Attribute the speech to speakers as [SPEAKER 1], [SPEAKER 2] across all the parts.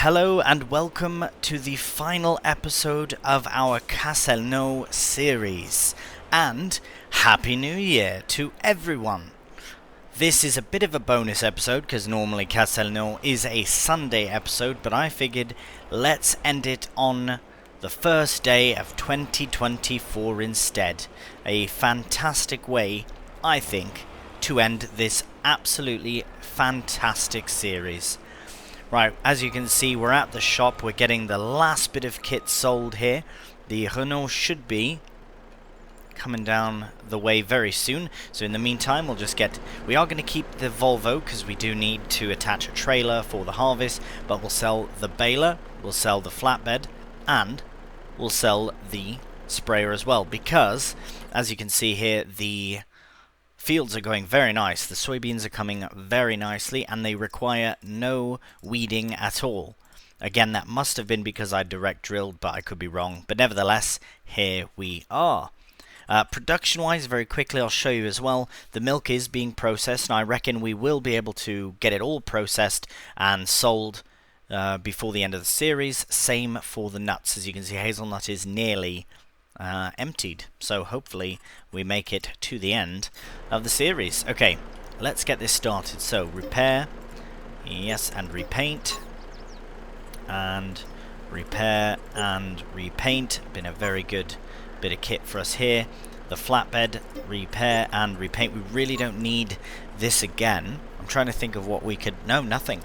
[SPEAKER 1] Hello and welcome to the final episode of our Castelnaud series, and Happy New Year to everyone! This is a bit of a bonus episode because normally Castelnaud is a Sunday episode, but I figured let's end it on the first day of 2024 instead. A fantastic way, I think, to end this absolutely fantastic series. Right, as you can see, we're at the shop. We're getting the last bit of kit sold here. The Renault should be coming down the way very soon. So in the meantime, we are going to keep the Volvo because we do need to attach a trailer for the harvest. But we'll sell the baler, we'll sell the flatbed, and we'll sell the sprayer as well. Because, as you can see here, the fields are going very nice. The soybeans are coming very nicely and they require no weeding at all. Again, that must have been because I direct drilled, but I could be wrong. But nevertheless, here we are. Production wise, very quickly I'll show you as well. The milk is being processed and I reckon we will be able to get it all processed and sold before the end of the series. Same for the nuts. As you can see, hazelnut is nearly emptied, so hopefully we make it to the end of the series. Okay, let's get this started. So repair, yes, and repaint, and repair and repaint. Been a very good bit of kit for us here. The flatbed, repair and repaint. We really don't need this again. I'm trying to think of what we could. No, nothing.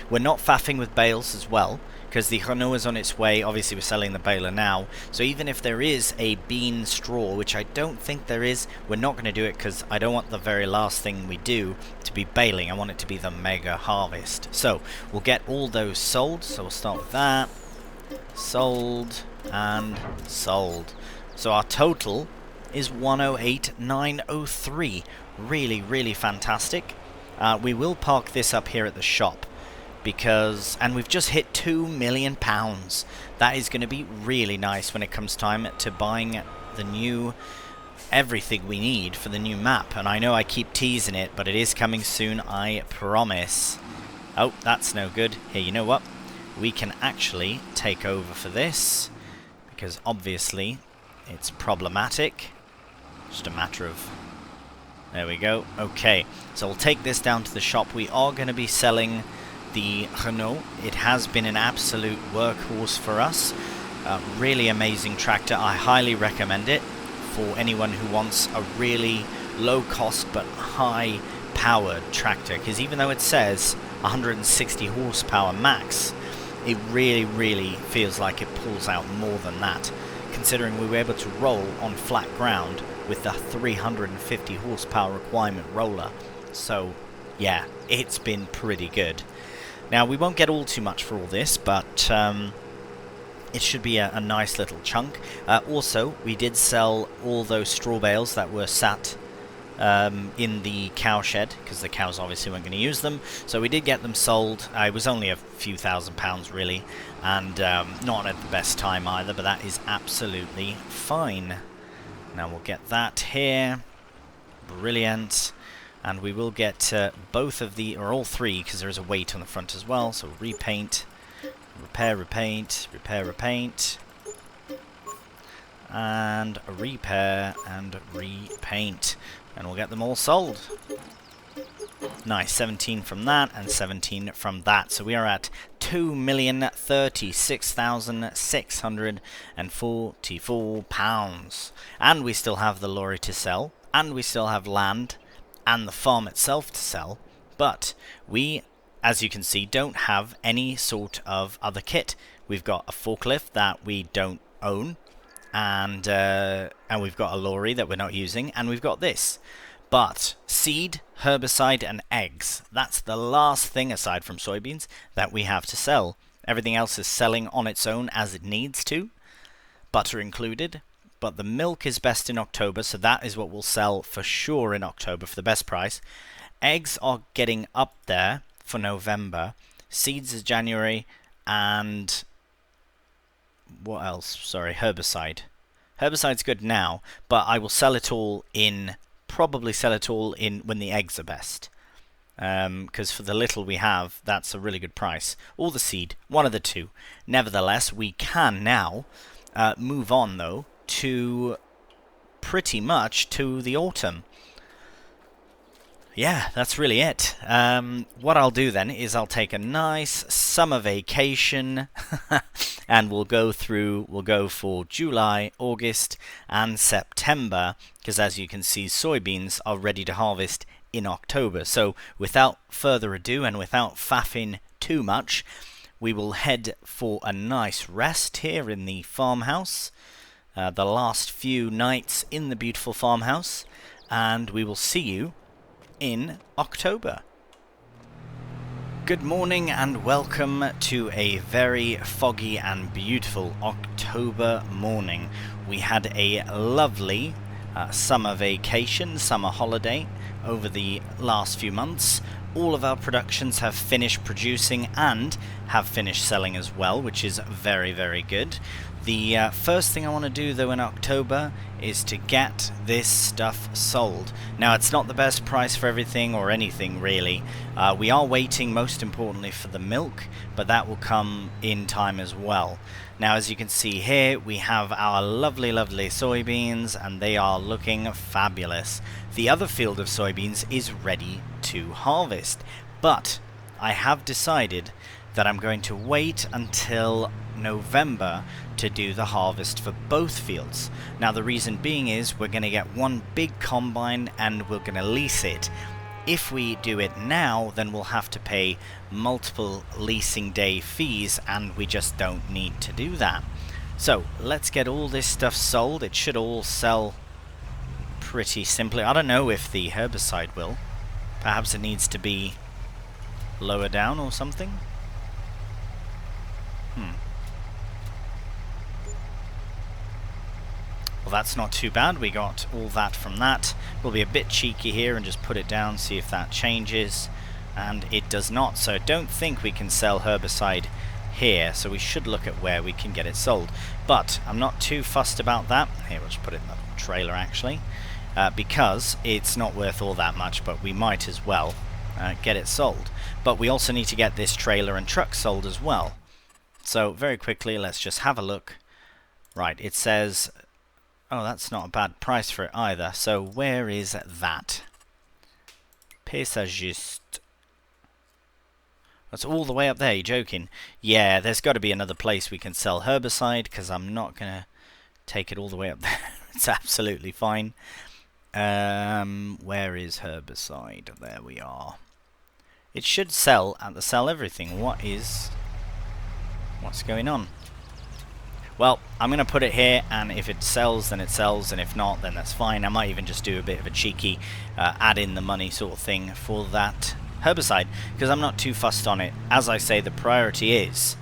[SPEAKER 1] We're not faffing with bales as well, because the Renault is on its way. Obviously we're selling the baler now, so even if there is a bean straw, which I don't think there is, we're not going to do it because I don't want the very last thing we do to be baling. I want it to be the mega harvest. So we'll get all those sold. So we'll start with that. Sold and sold. So our total is 108,903. Really fantastic. We will park this up here at the shop, and we've just hit £2 million. That is going to be really nice when it comes time to buying the new everything we need for the new map. And I know I keep teasing it, but it is coming soon, I promise. Oh, that's no good. Here, you know what? We can actually take over for this, because obviously it's problematic. Just a matter of... There we go. Okay, so we'll take this down to the shop. We are going to be selling the Renault. It has been an absolute workhorse for us. Really amazing tractor. I highly recommend it for anyone who wants a really low cost but high powered tractor, because even though it says 160 horsepower max, it really feels like it pulls out more than that, considering we were able to roll on flat ground with the 350 horsepower requirement roller. So yeah, it's been pretty good. Now, we won't get all too much for all this, but it should be a nice little chunk. Also, we did sell all those straw bales that were sat in the cow shed, because the cows obviously weren't going to use them. So we did get them sold. It was only a few £1,000s, really, and not at the best time either, but that is absolutely fine. Now we'll get that here. Brilliant. And we will get both of the, or all three, because there is a weight on the front as well. So repaint, repair, repaint, repair, repaint, and repair and repaint. And we'll get them all sold. Nice, 17 from that and 17 from that. So we are at £2,036,644. And we still have the lorry to sell, and we still have land and the farm itself to sell, but we, as you can see, don't have any sort of other kit. We've got a forklift that we don't own, and we've got a lorry that we're not using, and we've got this. But seed, herbicide, and eggs, that's the last thing aside from soybeans that we have to sell. Everything else is selling on its own as it needs to, butter included. But the milk is best in October, so that is what we'll sell for sure in October for the best price. Eggs are getting up there for November. Seeds is January, and what else? Sorry, herbicide. Herbicide's good now, but I will sell it all in, probably sell it all in when the eggs are best. because for the little we have, that's a really good price. Or the seed, one of the two. Nevertheless, we can now move on, though, to pretty much to the autumn. Yeah, that's really it. What I'll do then is I'll take a nice summer vacation and we'll go for July, August and September, because as you can see, soybeans are ready to harvest in October. So without further ado and without faffing too much, we will head for a nice rest here in the farmhouse, the last few nights in the beautiful farmhouse, and we will see you in October. Good morning and welcome to a very foggy and beautiful October morning. We had a lovely summer vacation, summer holiday over the last few months. All of our productions have finished producing and have finished selling as well, which is very, very good. The first thing I want to do though in October is to get this stuff sold. Now it's not the best price for everything or anything really. We are waiting most importantly for the milk, but that will come in time as well. Now as you can see here, we have our lovely soybeans and they are looking fabulous. The other field of soybeans is ready to harvest, but I have decided that I'm going to wait until November to do the harvest for both fields. Now the reason being is we're going to get one big combine and we're going to lease it. If we do it now, then we'll have to pay multiple leasing day fees and we just don't need to do that. So let's get all this stuff sold. It should all sell pretty simply. I don't know if the herbicide will. Perhaps it needs to be lower down or something. Well, that's not too bad. We got all that from that. We'll be a bit cheeky here and just put it down, see if that changes. And it does not. So I don't think we can sell herbicide here. So we should look at where we can get it sold. But I'm not too fussed about that. Here, we'll just put it in the trailer actually. Because it's not worth all that much, but we might as well get it sold. But we also need to get this trailer and truck sold as well. So very quickly, let's just have a look. Right, it says... Oh, that's not a bad price for it either. So where is that? Paysagist. That's all the way up there, you're joking? Yeah, there's got to be another place we can sell herbicide, because I'm not going to take it all the way up there. It's absolutely fine. Where is herbicide? There we are. It should sell at the Sell Everything. What's going on? Well, I'm going to put it here, and if it sells, then it sells, and if not, then that's fine. I might even just do a bit of a cheeky add in the money sort of thing for that herbicide, because I'm not too fussed on it. As I say, the priority is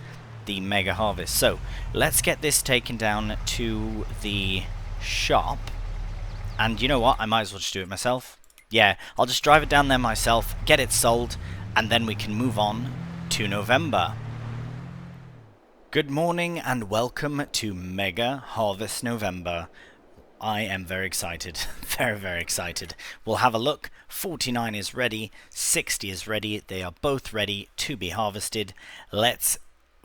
[SPEAKER 1] the mega harvest. So, let's get this taken down to the shop, and you know what? I might as well just do it myself. Yeah, I'll just drive it down there myself, get it sold, and then we can move on to November. Good morning and welcome to Mega Harvest November. I am very excited, very excited. We'll have a look. 49 is ready, 60 is ready. They are both ready to be harvested.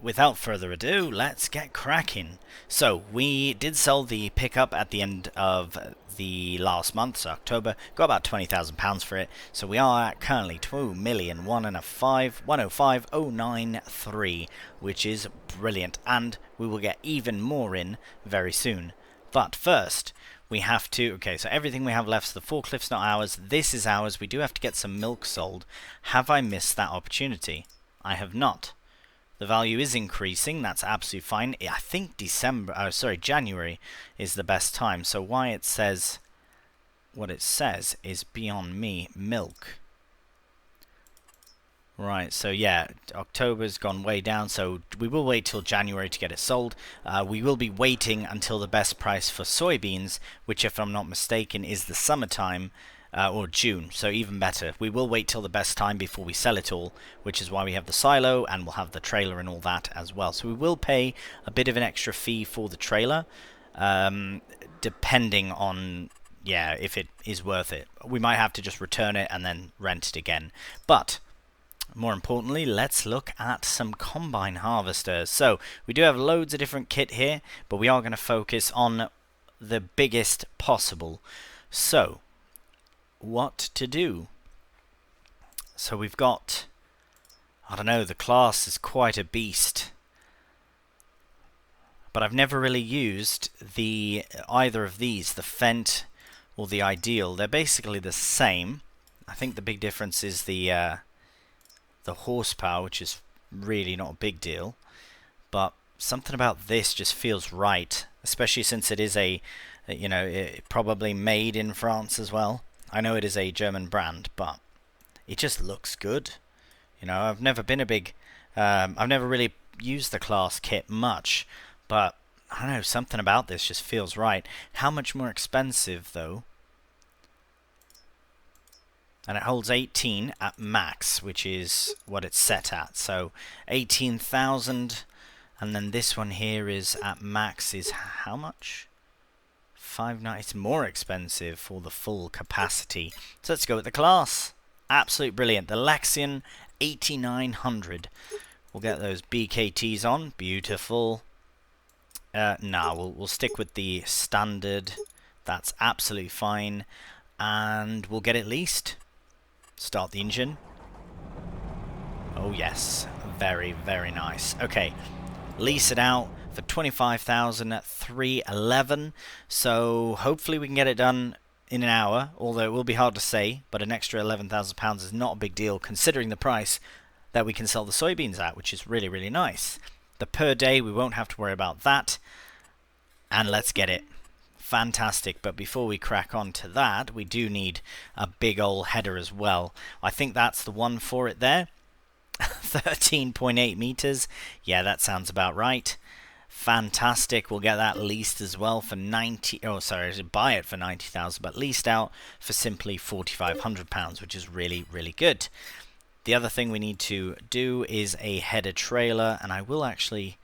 [SPEAKER 1] Without further ado, let's get cracking. So we did sell the pickup at the end of the last month, so October, got about £20,000 for it. So we are at currently 2,105,093, which is brilliant, and we will get even more in very soon. But first, we have to, okay, so everything we have left, so the forklift's not ours, this is ours. We do have to get some milk sold. Have I missed that opportunity? I have not. The value is increasing, that's absolutely fine. I think January is the best time. So why it says, what it says is Beyond Me milk. Right, so yeah, October's gone way down, so we will wait till January to get it sold. We will be waiting until the best price for soybeans, which if I'm not mistaken is the summertime, or June, so even better. We will wait till the best time before we sell it all, which is why we have the silo and we'll have the trailer and all that as well. So we will pay a bit of an extra fee for the trailer, depending on yeah, if it is worth it. We might have to just return it and then rent it again. But more importantly, let's look at some combine harvesters. So we do have loads of different kit here, but we are going to focus on the biggest possible. So what to do? So we've got, I don't know, the class is quite a beast. But I've never really used either of these, the Fent or the Ideal. They're basically the same. I think the big difference is the horsepower, which is really not a big deal. But something about this just feels right, especially since it is probably made in France as well. I know it is a German brand, but it just looks good. I've never been I've never really used the class kit much. But, I don't know, something about this just feels right. How much more expensive, though? And it holds 18 at max, which is what it's set at. So, 18,000. And then this one here is at max is how much? 590. It's more expensive for the full capacity. So, let's go with the class. Absolutely brilliant. The Lexion 8900. We'll get those BKTs on. Beautiful. We'll stick with the standard. That's absolutely fine. And we'll get it leased. Start the engine. Oh yes, very, very nice. Okay, lease it out for 25,311. So hopefully we can get it done in an hour, although it will be hard to say, but an extra £11,000 is not a big deal considering the price that we can sell the soybeans at, which is really, really nice. The per day, we won't have to worry about that. And let's get it. Fantastic. But before we crack on to that, we do need a big old header as well. I think that's the one for it there. 13.8 meters. Yeah, that sounds about right. Fantastic. We'll get that leased as well for buy it for 90,000, but leased out for simply £4,500, which is really, really good. The other thing we need to do is a header trailer, and I will actually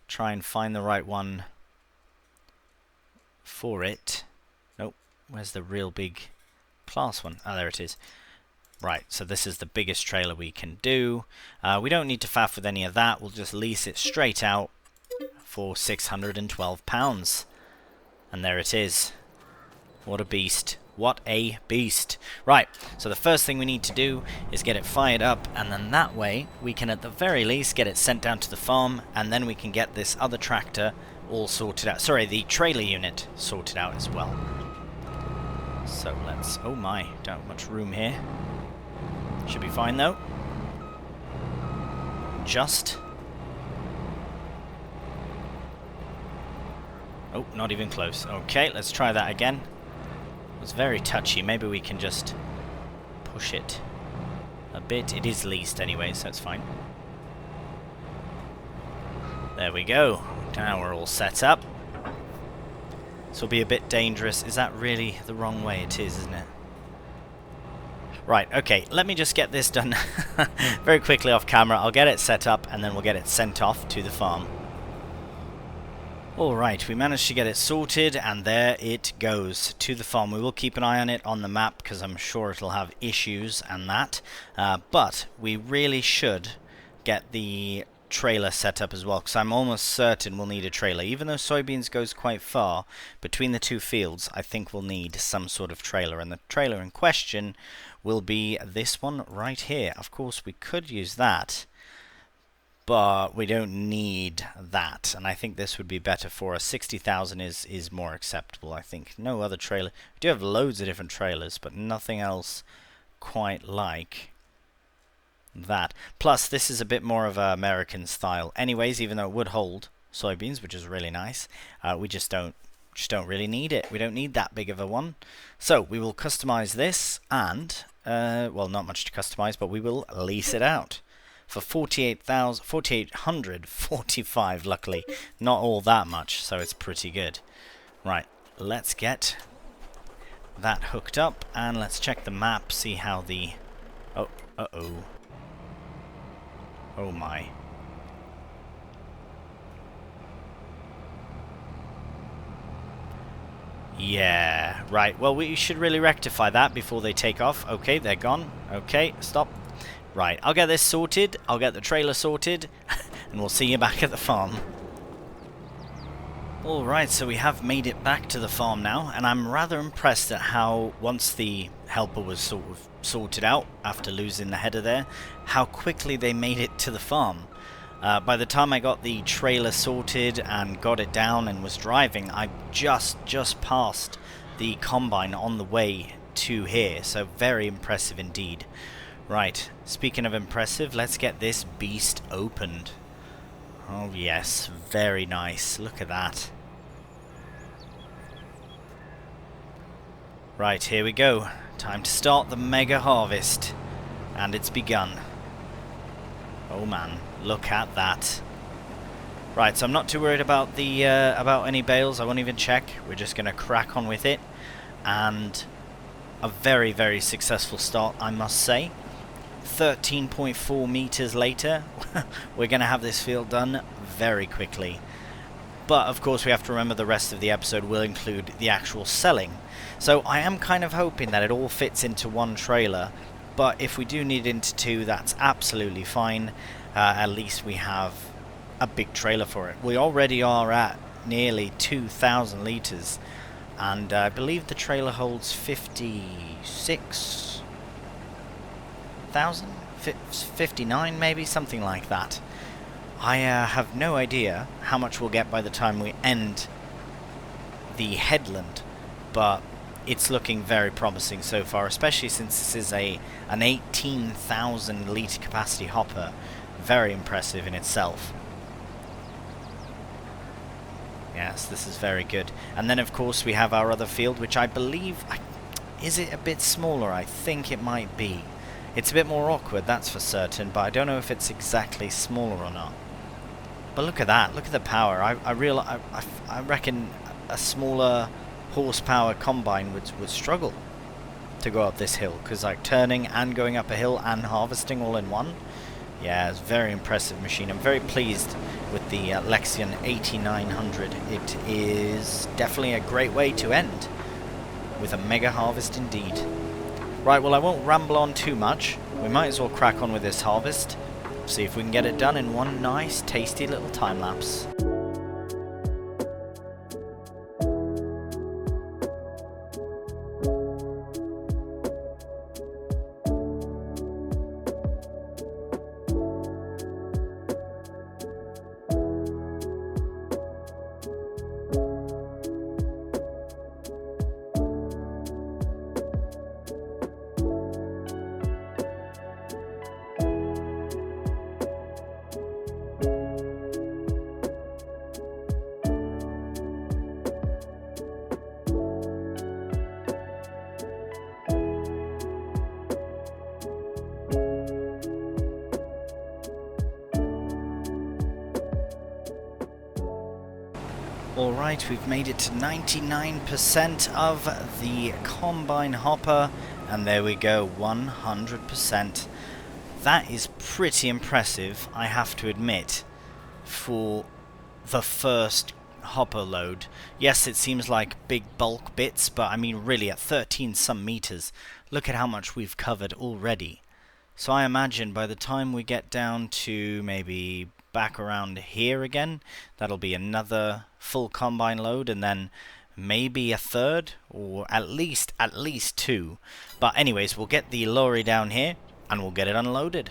[SPEAKER 1] try and find the right one for it. Nope, where's the real big class one? Oh, there it is. Right, so this is the biggest trailer we can do. We don't need to faff with any of that. We'll just lease it straight out for £612. And there it is. What a beast. What a beast. Right, so the first thing we need to do is get it fired up, and then that way we can at the very least get it sent down to the farm, and then we can get this other tractor all sorted out. Sorry, the trailer unit sorted out as well. So let's... oh my, don't have much room here. Should be fine though. Just... oh, not even close. Okay, let's try that again. It's very touchy. Maybe we can just push it a bit. It is leased anyway, so it's fine. There we go. Now we're all set up. This will be a bit dangerous. Is that really the wrong way? It is, isn't it? Right, okay. Let me just get this done very quickly off camera. I'll get it set up and then we'll get it sent off to the farm. Alright, we managed to get it sorted, and there it goes to the farm. We will keep an eye on it on the map, because I'm sure it'll have issues and that. But we really should get the trailer set up as well, because I'm almost certain we'll need a trailer. Even though soybeans goes quite far between the two fields, I think we'll need some sort of trailer. And the trailer in question will be this one right here. Of course, we could use that, but we don't need that, and I think this would be better for us. 60,000 is more acceptable, I think. No other trailer. We do have loads of different trailers, but nothing else quite like that. Plus, this is a bit more of an American style anyways, even though it would hold soybeans, which is really nice. We just don't really need it. We don't need that big of a one. So we will customize this, and well, not much to customize, but we will lease it out for 4,845, luckily. Not all that much, so it's pretty good. Right, let's get that hooked up, and let's check the map, see how the... oh, uh-oh. Oh my. Yeah, right. Well, we should really rectify that before they take off. Okay, they're gone. Okay, stop. Right, I'll get this sorted. I'll get the trailer sorted. And we'll see you back at the farm. Alright, so we have made it back to the farm now. And I'm rather impressed at how, once the helper was sort of sorted out, after losing the header there, how quickly they made it to the farm. By the time I got the trailer sorted and got it down and was driving, I just passed the combine on the way to here. So very impressive indeed. Right, speaking of impressive, let's get this beast opened. Oh yes, very nice. Look at that. Right, here we go. Time to start the mega harvest. And it's begun. Oh man, look at that. Right, so I'm not too worried about the about any bales. I won't even check. We're just going to crack on with it. And a very successful start, I must say. 13.4 meters later, we're going to have this field done very quickly. But of course we have to remember the rest of the episode will include the actual selling. So I am kind of hoping that it all fits into one trailer. But if we do need it into two, that's absolutely fine. At least we have a big trailer for it. We already are at nearly 2,000 litres. And I believe the trailer holds 56,000? 59 maybe? Something like that. I have no idea how much we'll get by the time we end the headland. But it's looking very promising so far, especially since this is an 18,000 litre capacity hopper. Very impressive in itself. Yes, this is very good. And then of course we have our other field, which I believe... Is it a bit smaller? I think it might be. It's a bit more awkward, that's for certain, but I don't know if it's exactly smaller or not. But look at that, look at the power. I reckon a smaller horsepower combine would struggle to go up this hill, because like turning and going up a hill and harvesting all in one. Yeah, it's a very impressive machine. I'm very pleased with the Lexion 8900. It is definitely a great way to end with a mega harvest indeed. Right, well I won't ramble on too much. We might as well crack on with this harvest. See if we can get it done in one nice tasty little time lapse. Alright, we've made it to 99% of the combine hopper, and there we go, 100%. That is pretty impressive, I have to admit, for the first hopper load. Yes, it seems like big bulk bits, but I mean really at 13 some meters, look at how much we've covered already. So I imagine by the time we get down to maybe back around here again, that'll be another full combine load, and then maybe a third, or at least two. But anyways, we'll get the lorry down here and we'll get it unloaded.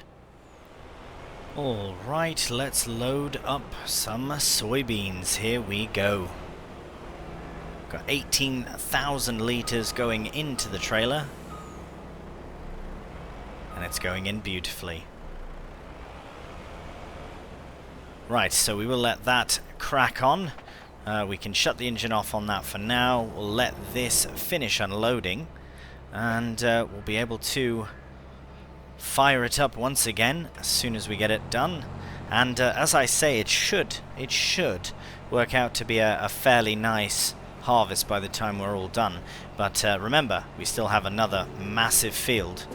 [SPEAKER 1] Alright, let's load up some soybeans. Here we go. Got 18,000 litres going into the trailer, and it's going in beautifully. Right, so we will let that crack on. We can shut the engine off on that for now. We'll let this finish unloading, and we'll be able to fire it up once again as soon as we get it done. And as I say, it should work out to be a fairly nice harvest by the time we're all done. But remember, we still have another massive field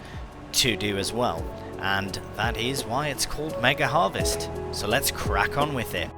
[SPEAKER 1] to do as well, and that is why it's called Mega Harvest. So let's crack on with it.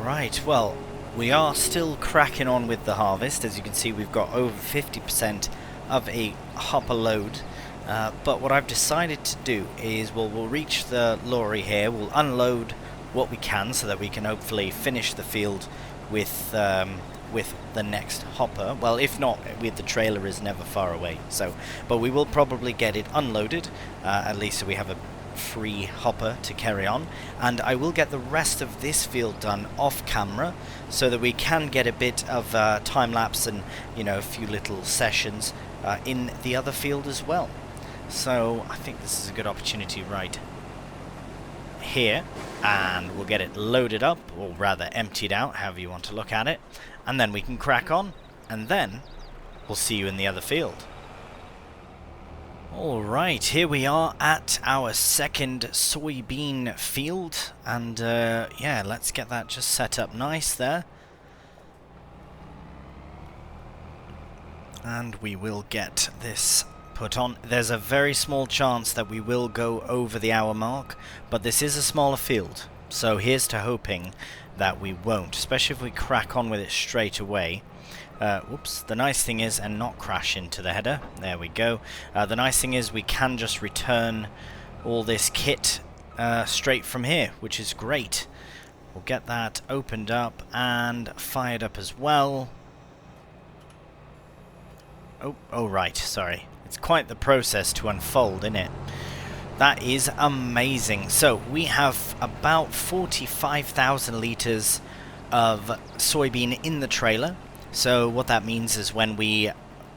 [SPEAKER 1] Alright, well, we are still cracking on with the harvest. As you can see, we've got over 50% of a hopper load. But what I've decided to do is, we'll reach the lorry here, we'll unload what we can so that we can hopefully finish the field with the next hopper. Well, if not, with the trailer is never far away. So, but we will probably get it unloaded, at least so we have a free hopper to carry on, and I will get the rest of this field done off camera so that we can get a bit of time lapse and, you know, a few little sessions in the other field as well. So I think this is a good opportunity right here, and we'll get it loaded up, or rather emptied out, however you want to look at it, and then we can crack on, and then we'll see you in the other field. Alright, here we are at our second soybean field, and yeah, let's get that just set up nice there. And we will get this put on. There's a very small chance that we will go over the hour mark, but this is a smaller field, so here's to hoping that we won't, especially if we crack on with it straight away. Whoops, the nice thing is, and not crash into the header, there we go. The nice thing is we can just return all this kit straight from here, which is great. We'll get that opened up and fired up as well. Oh right, sorry. It's quite the process to unfold, isn't it? That is amazing. So we have about 45,000 litres of soybean in the trailer. So what that means is when we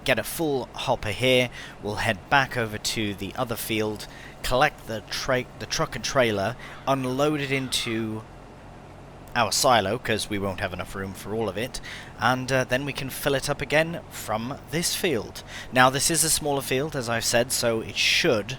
[SPEAKER 1] get a full hopper here, we'll head back over to the other field, collect the truck and trailer, unload it into our silo, because we won't have enough room for all of it, and then we can fill it up again from this field. Now this is a smaller field, as I've said, so it should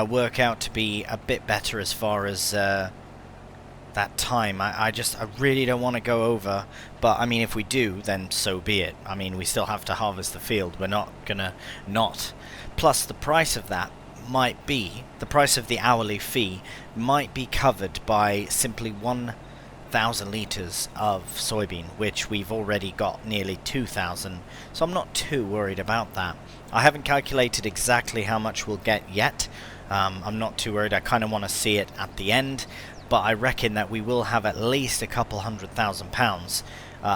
[SPEAKER 1] work out to be a bit better as far as that time. I really don't want to go over, but I mean, if we do, then so be it. I mean, we still have to harvest the field. We're not gonna not. Plus, the price of that might be, the price of the hourly fee might be covered by simply 1,000 litres of soybean, which we've already got nearly 2,000, so I'm not too worried about that. I haven't calculated exactly how much we'll get yet. I'm not too worried. I kind of want to see it at the end, but I reckon that we will have at least a couple £100,000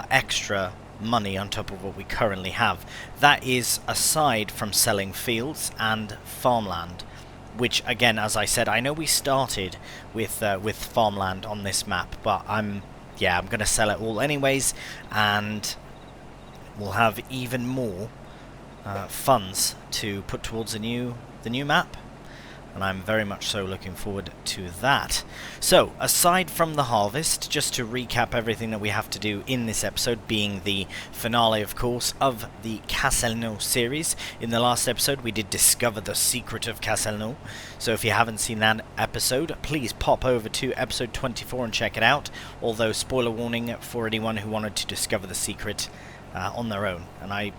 [SPEAKER 1] extra money on top of what we currently have. That is aside from selling fields and farmland, which again, as I said, I know we started with farmland on this map, but I'm gonna sell it all anyways, and we'll have even more funds to put towards the new map. And I'm very much so looking forward to that. So, aside from the harvest, just to recap everything that we have to do in this episode, being the finale, of course, of the Castelnaud series. In the last episode, we did discover the secret of Castelnaud. So if you haven't seen that episode, please pop over to episode 24 and check it out. Although, spoiler warning for anyone who wanted to discover the secret on their own. And I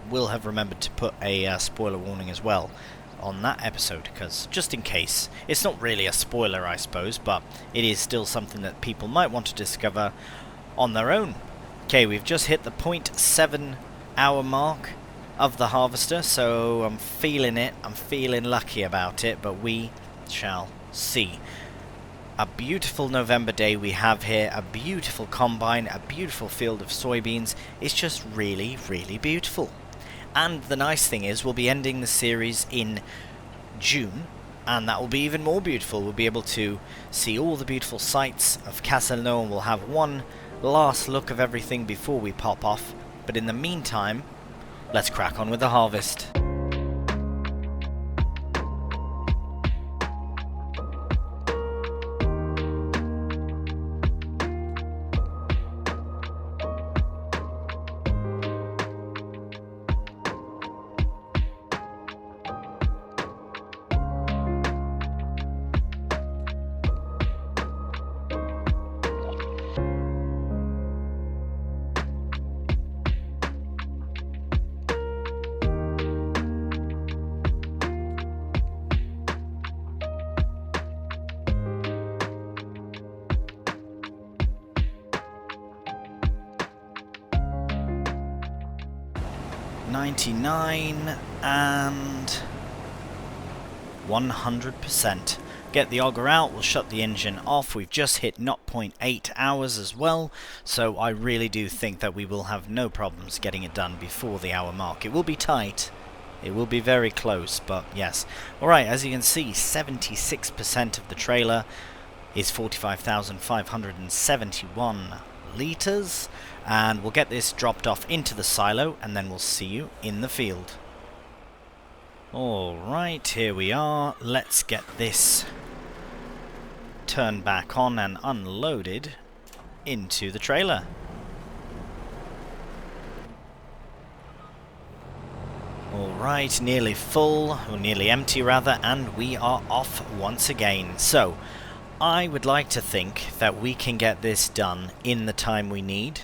[SPEAKER 1] will have remembered to put a spoiler warning as well on that episode, because just in case, it's not really a spoiler, I suppose, but it is still something that people might want to discover on their own. Okay, we've just hit the 0.7 hour mark of the harvester, so I'm feeling it, I'm feeling lucky about it, but we shall see. A beautiful November day we have here, a beautiful combine, a beautiful field of soybeans. It's just really, really beautiful. And the nice thing is, we'll be ending the series in June, and that will be even more beautiful. We'll be able to see all the beautiful sights of Castelnaud, and we'll have one last look of everything before we pop off. But in the meantime, let's crack on with the harvest. 99 and 100%. Get the auger out, we'll shut the engine off. We've just hit 0.8 hours as well, so I really do think that we will have no problems getting it done before the hour mark. It will be tight, it will be very close, but yes. Alright, as you can see, 76% of the trailer is 45,571 litres, and we'll get this dropped off into the silo, and then we'll see you in the field. Alright, here we are. Let's get this turned back on and unloaded into the trailer. Alright, nearly full, or nearly empty rather, and we are off once again. So, I would like to think that we can get this done in the time we need,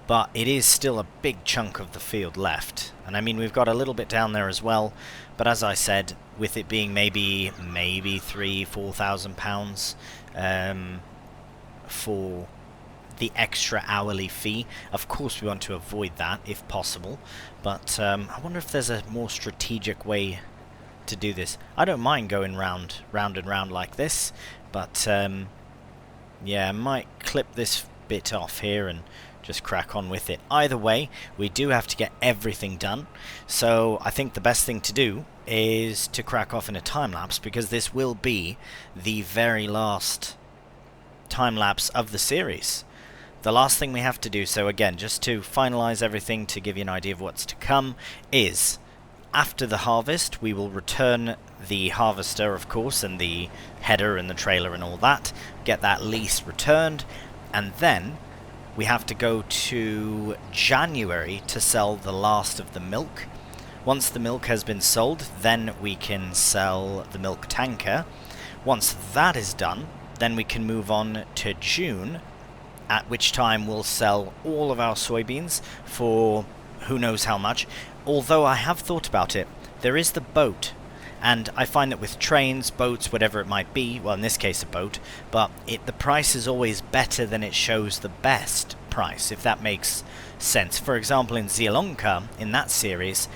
[SPEAKER 1] but it is still a big chunk of the field left. And I mean, we've got a little bit down there as well, but as I said, with it being maybe £3,000–4,000 for the extra hourly fee, of course we want to avoid that if possible, but I wonder if there's a more strategic way to do this. I don't mind going round and round like this, but yeah, I might clip this bit off here and just crack on with it. Either way, we do have to get everything done, so I think the best thing to do is to crack off in a time lapse, because this will be the very last time lapse of the series. The last thing we have to do, so again, just to finalize everything to give you an idea of what's to come, is after the harvest we will return the harvester, of course, and the header and the trailer and all that, get that lease returned, and then we have to go to January to sell the last of the milk. Once the milk has been sold, then we can sell the milk tanker. Once that is done, then we can move on to June, at which time we'll sell all of our soybeans for who knows how much. Although I have thought about it, there is the boat, and I find that with trains, boats, whatever it might be, well in this case a boat, but the price is always better than it shows the best price, if that makes sense. For example, in Zielonka, in that series,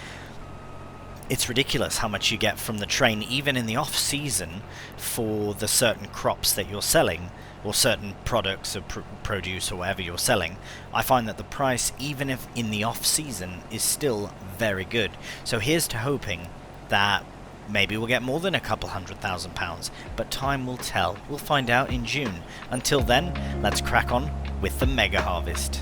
[SPEAKER 1] it's ridiculous how much you get from the train, even in the off-season, for the certain crops that you're selling, or certain products or produce or whatever you're selling. I find that the price, even if in the off-season, is still very good. So here's to hoping that maybe we'll get more than a couple £100,000, but time will tell. We'll find out in June. Until then, let's crack on with the mega harvest.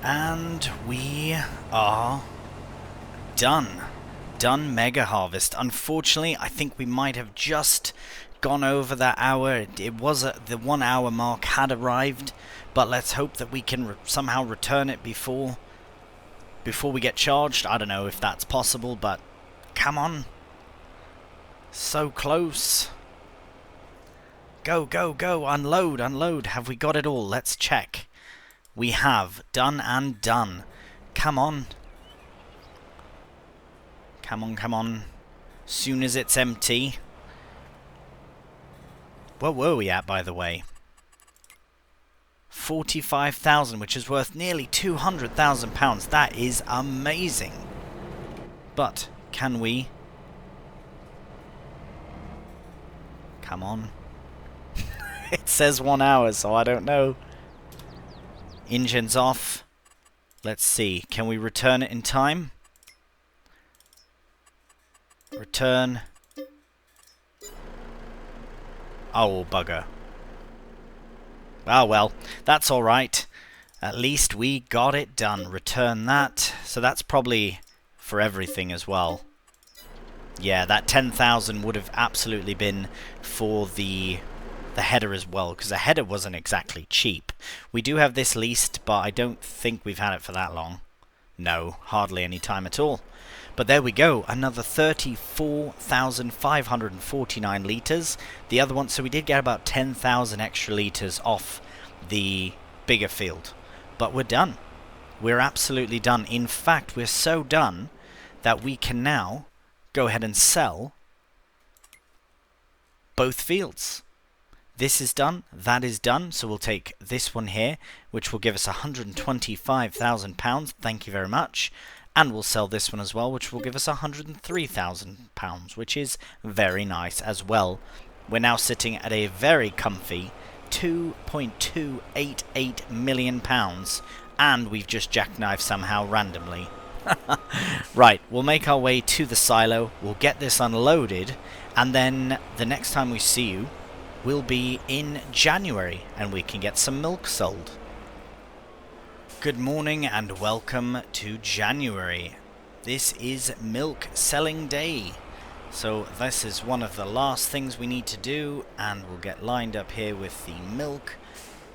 [SPEAKER 1] And we are done. Done mega harvest. Unfortunately, I think we might have just gone over that hour. It was the 1 hour mark had arrived, but let's hope that we can somehow return it before we get charged. I don't know if that's possible, but come on. So close. Go, go, go. Unload, unload. Have we got it all? Let's check. We have. Done and done. Come on. Come on, come on. Soon as it's empty. What were we at, by the way? 45,000, which is worth nearly £200,000. That is amazing. But, can we? Come on. It says 1 hour, so I don't know. Engine's off. Let's see. Can we return it in time? Return. Oh, bugger. Oh, well. That's alright. At least we got it done. Return that. So that's probably for everything as well. Yeah, that 10,000 would have absolutely been for the header as well, because the header wasn't exactly cheap. We do have this leased, but I don't think we've had it for that long. No, hardly any time at all. But there we go, another 34,549 litres. The other one, so we did get about 10,000 extra litres off the bigger field. But we're done. We're absolutely done. In fact, we're so done that we can now go ahead and sell both fields. This is done, that is done, so we'll take this one here, which will give us £125,000, thank you very much, and we'll sell this one as well, which will give us £103,000, which is very nice as well. We're now sitting at a very comfy £2.288 million, and we've just jackknifed somehow randomly. Right, we'll make our way to the silo, we'll get this unloaded, and then the next time we see you will be in January, and we can get some milk sold. Good morning and welcome to January. This is milk selling day. So this is one of the last things we need to do, and we'll get lined up here with the milk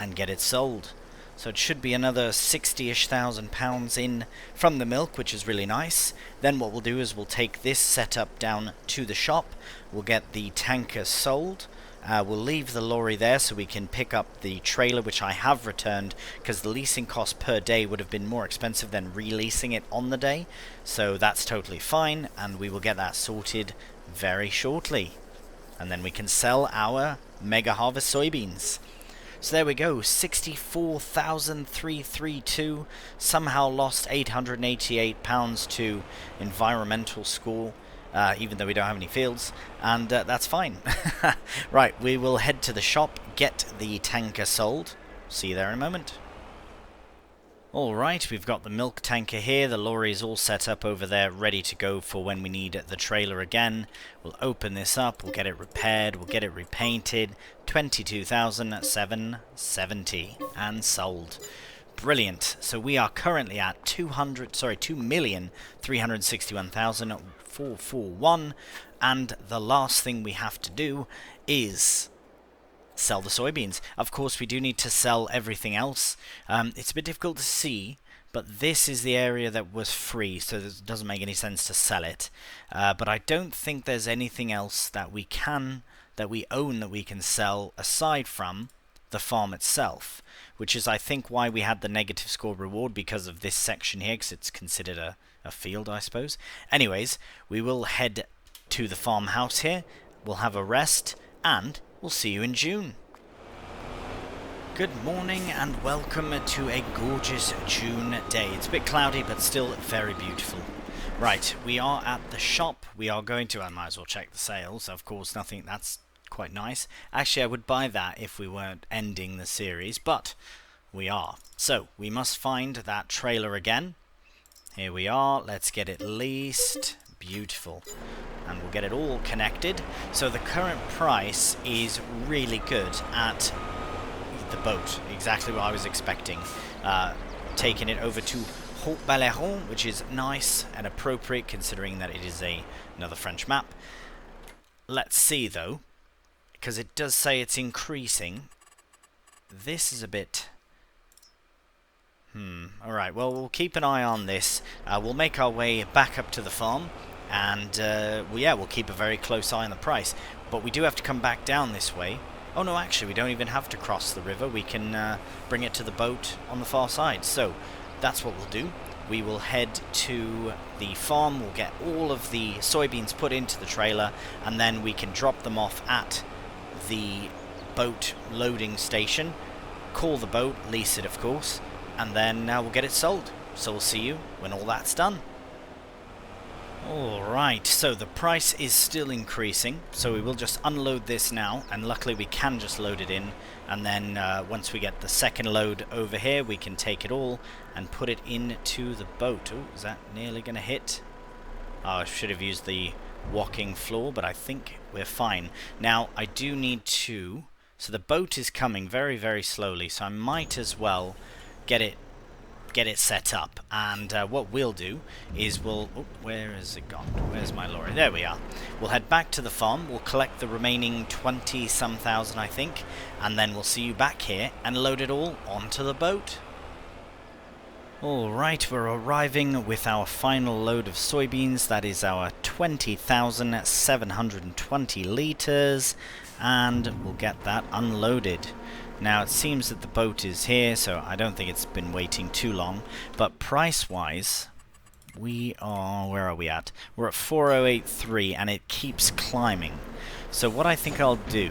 [SPEAKER 1] and get it sold. So it should be another 60-ish thousand pounds in from the milk, which is really nice. Then what we'll do is we'll take this setup down to the shop. We'll get the tanker sold. We'll leave the lorry there so we can pick up the trailer, which I have returned because the leasing cost per day would have been more expensive than releasing it on the day. So that's totally fine, and we will get that sorted very shortly. And then we can sell our Mega Harvest soybeans. So there we go, 64,332, somehow lost £888 to environmental score. Even though we don't have any fields, and that's fine. Right, we will head to the shop, get the tanker sold. See you there in a moment. Alright, we've got the milk tanker here, the lorry is all set up over there, ready to go for when we need the trailer again. We'll open this up, we'll get it repaired, we'll get it repainted, 22,770, and sold. Brilliant. So we are currently at 2,361,441, and the last thing we have to do is sell the soybeans. Of course, we do need to sell everything else. It's a bit difficult to see, but this is the area that was free, so it doesn't make any sense to sell it. But I don't think there's anything else that we own that we can sell aside from the farm itself, which is I think why we had the negative score reward, because of this section here, because it's considered a field, I suppose. Anyways, we will head to the farmhouse here, we'll have a rest, and we'll see you in June. Good morning and welcome to a gorgeous June day. It's a bit cloudy but still very beautiful. Right, we are at the shop, we are going to, I might as well check the sales, of course nothing, that's quite nice. Actually, I would buy that if we weren't ending the series, but we are. So, we must find that trailer again. Here we are. Let's get it leased. Beautiful. And we'll get it all connected. So, the current price is really good at the boat. Exactly what I was expecting. Taking it over to Haut Baléron, which is nice and appropriate considering that it is another French map. Let's see, though, because it does say it's increasing. This is a bit... Alright, well, we'll keep an eye on this. We'll make our way back up to the farm, and, we'll keep a very close eye on the price. But we do have to come back down this way. Oh, no, actually, we don't even have to cross the river. We can bring it to the boat on the far side. So, that's what we'll do. We will head to the farm, we'll get all of the soybeans put into the trailer, and then we can drop them off at the boat loading station, call the boat, lease it of course, and then we'll get it sold. So we'll see you when all that's done. Alright, so the price is still increasing, so we will just unload this now, and luckily we can just load it in, and then once we get the second load over here, we can take it all and put it into the boat. Oh, is that nearly going to hit? Oh, I should have used the walking floor, but I think we're fine. Now, I do need to... So the boat is coming very, very slowly, so I might as well get it set up, and what we'll do is we'll... Oh, where has it gone? Where's my lorry? There we are. We'll head back to the farm, we'll collect the remaining 20-some thousand, I think, and then we'll see you back here and load it all onto the boat. Alright, we're arriving with our final load of soybeans. That is our 20,720 litres, and we'll get that unloaded. Now, it seems that the boat is here, so I don't think it's been waiting too long. But price-wise, we are... Where are we at? We're at 4083, and it keeps climbing. So what I think I'll do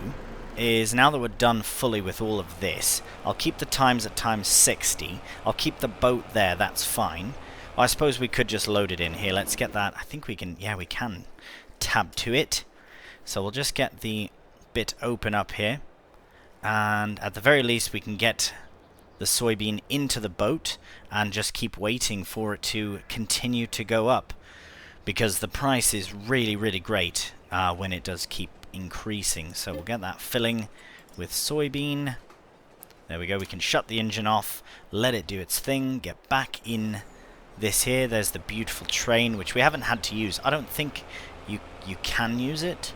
[SPEAKER 1] is, now that we're done fully with all of this, I'll keep the times at times 60. I'll keep the boat there, that's fine. Well, I suppose we could just load it in here. Let's get that. I think we can... Yeah, we can tab to it. So we'll just get the bit open up here. And at the very least we can get the soybean into the boat and just keep waiting for it to continue to go up, because the price is really, really great when it does keep increasing. So we'll get that filling with soybean. There we go. We can shut the engine off, let it do its thing, get back in this here. There's the beautiful train, which we haven't had to use. I don't think you can use it.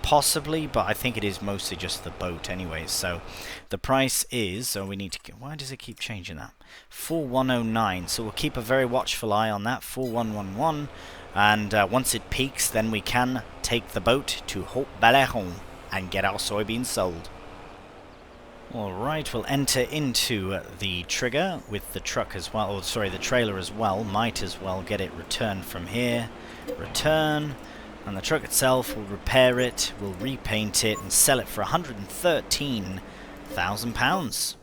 [SPEAKER 1] Possibly, but I think it is mostly just the boat anyways. So the price is, so we need to... Why does it keep changing that? 4109. So we'll keep a very watchful eye on that. 4111. And once it peaks, then we can take the boat to Haute Baléron and get our soybeans sold. Alright, we'll enter into the trigger with the truck as well. Or sorry, the trailer as well. Might as well get it returned from here. Return. And the truck itself, will repair it, will repaint it, and sell it for £113,000.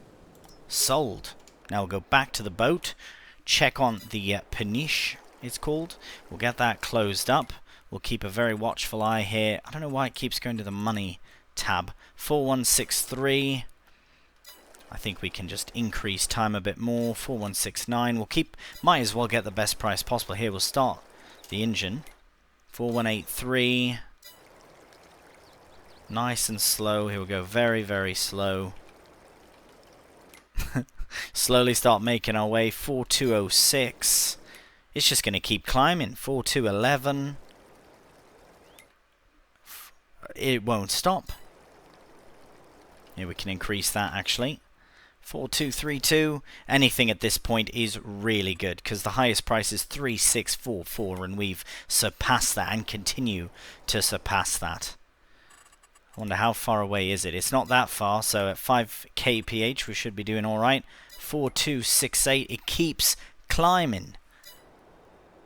[SPEAKER 1] Sold. Now we'll go back to the boat, check on the peniche, it's called. We'll get that closed up. We'll keep a very watchful eye here. I don't know why it keeps going to the money tab. 4163. I think we can just increase time a bit more. 4169. We'll keep... Might as well get the best price possible here. We'll start the engine. 4183. Nice and slow. Here we go. Very, very slow. Slowly start making our way. 4206. It's just going to keep climbing. 4211. It won't stop. Here we can increase that actually. 4232. Anything at this point is really good, because the highest price is 3644, and we've surpassed that and continue to surpass that. I wonder how far away is it. It's not that far, so at 5 kph we should be doing alright. 4268. It keeps climbing,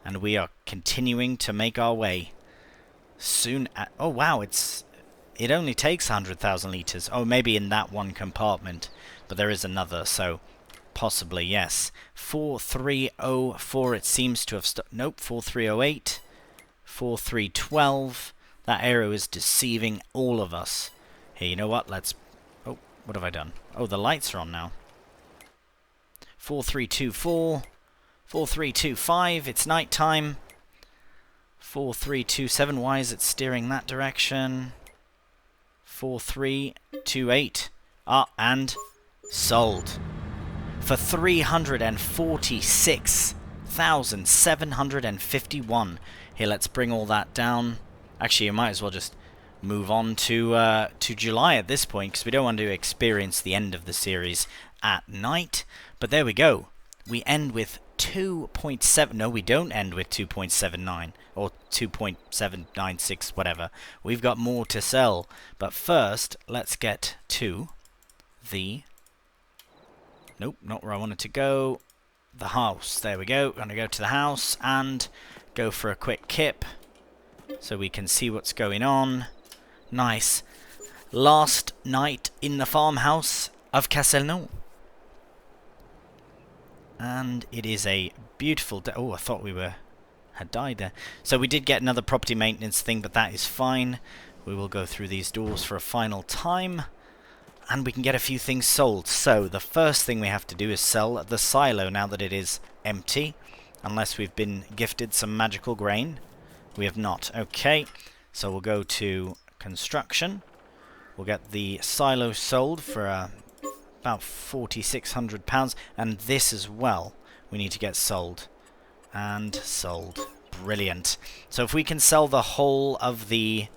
[SPEAKER 1] and we are continuing to make our way. Soon at... Oh wow, it only takes 100,000 litres. Oh, maybe in that one compartment. But there is another, so possibly, yes. 4304, it seems to have stopped. Nope, 4308. 4312. That arrow is deceiving all of us. Here, you know what? Let's... Oh, what have I done? Oh, the lights are on now. 4324. 4325, it's night time. 4327, why is it steering that direction? 4328. Ah, and... sold for 346,751. Here, let's bring all that down. Actually, you might as well just move on to July at this point, because we don't want to experience the end of the series at night. But there we go. We end with 2.7. No, we don't end with 2.79 or 2.796, whatever. We've got more to sell. But first, let's get to the... Nope, not where I wanted to go. The house. There we go. Going to go to the house and go for a quick kip so we can see what's going on. Nice. Last night in the farmhouse of Castelnaud. And it is a beautiful day. Oh, I thought we were had died there. So we did get another property maintenance thing, but that is fine. We will go through these doors for a final time, and we can get a few things sold. So the first thing we have to do is sell the silo now that it is empty, unless we've been gifted some magical grain. We have not. Okay, so we'll go to construction. We'll get the silo sold for about £4,600, and this as well we need to get sold. And sold. Brilliant. So if we can sell the whole of this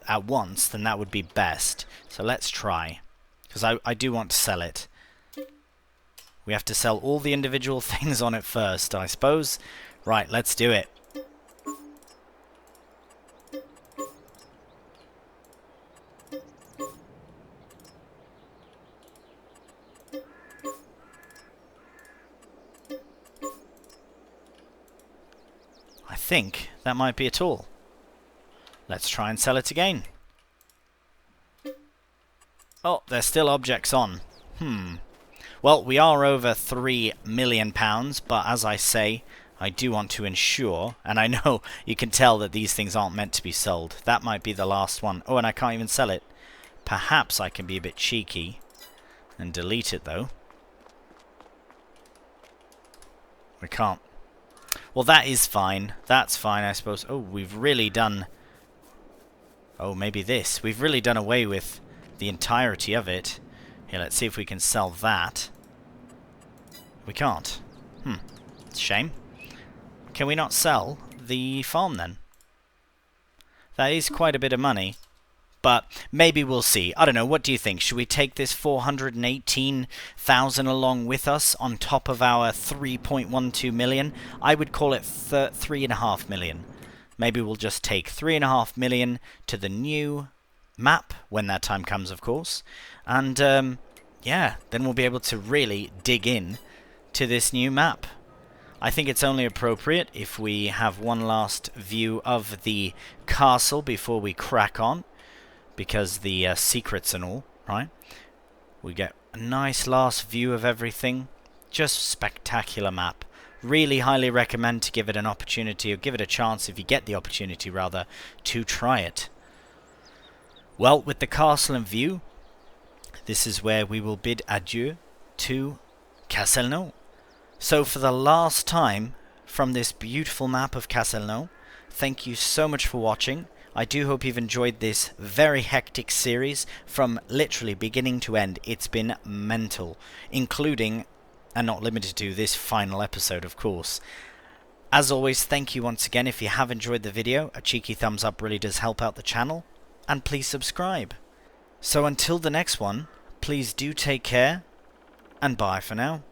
[SPEAKER 1] at once, then that would be best. So let's try, because I do want to sell it. We have to sell all the individual things on it first, I suppose. Right, let's do it. I think that might be it all. Let's try and sell it again. Oh, there's still objects on. Well, we are over £3 million, but as I say, I do want to ensure, and I know you can tell that these things aren't meant to be sold. That might be the last one. Oh, and I can't even sell it. Perhaps I can be a bit cheeky and delete it, though. We can't. Well, that is fine. That's fine, I suppose. Oh, we've really done... Oh, maybe this. We've really done away with the entirety of it. Here, let's see if we can sell that. We can't. It's a shame. Can we not sell the farm, then? That is quite a bit of money. But maybe we'll see. I don't know. What do you think? Should we take this 418,000 along with us on top of our 3.12 million? I would call it 3.5 million. Maybe we'll just take 3.5 million to the new map, when that time comes, of course. And, yeah, then we'll be able to really dig in to this new map. I think it's only appropriate if we have one last view of the castle before we crack on. Because the secrets and all, right? We get a nice last view of everything. Just spectacular map. Really highly recommend to give it an opportunity, or give it a chance if you get the opportunity, rather, to try it. Well, with the castle in view, this is where we will bid adieu to Castelnaud. So for the last time from this beautiful map of Castelnaud, thank you so much for watching. I do hope you've enjoyed this very hectic series from literally beginning to end. It's been mental, including, and not limited to, this final episode, of course. As always, thank you once again. If you have enjoyed the video, a cheeky thumbs up really does help out the channel, and please subscribe. So until the next one, please do take care, and bye for now.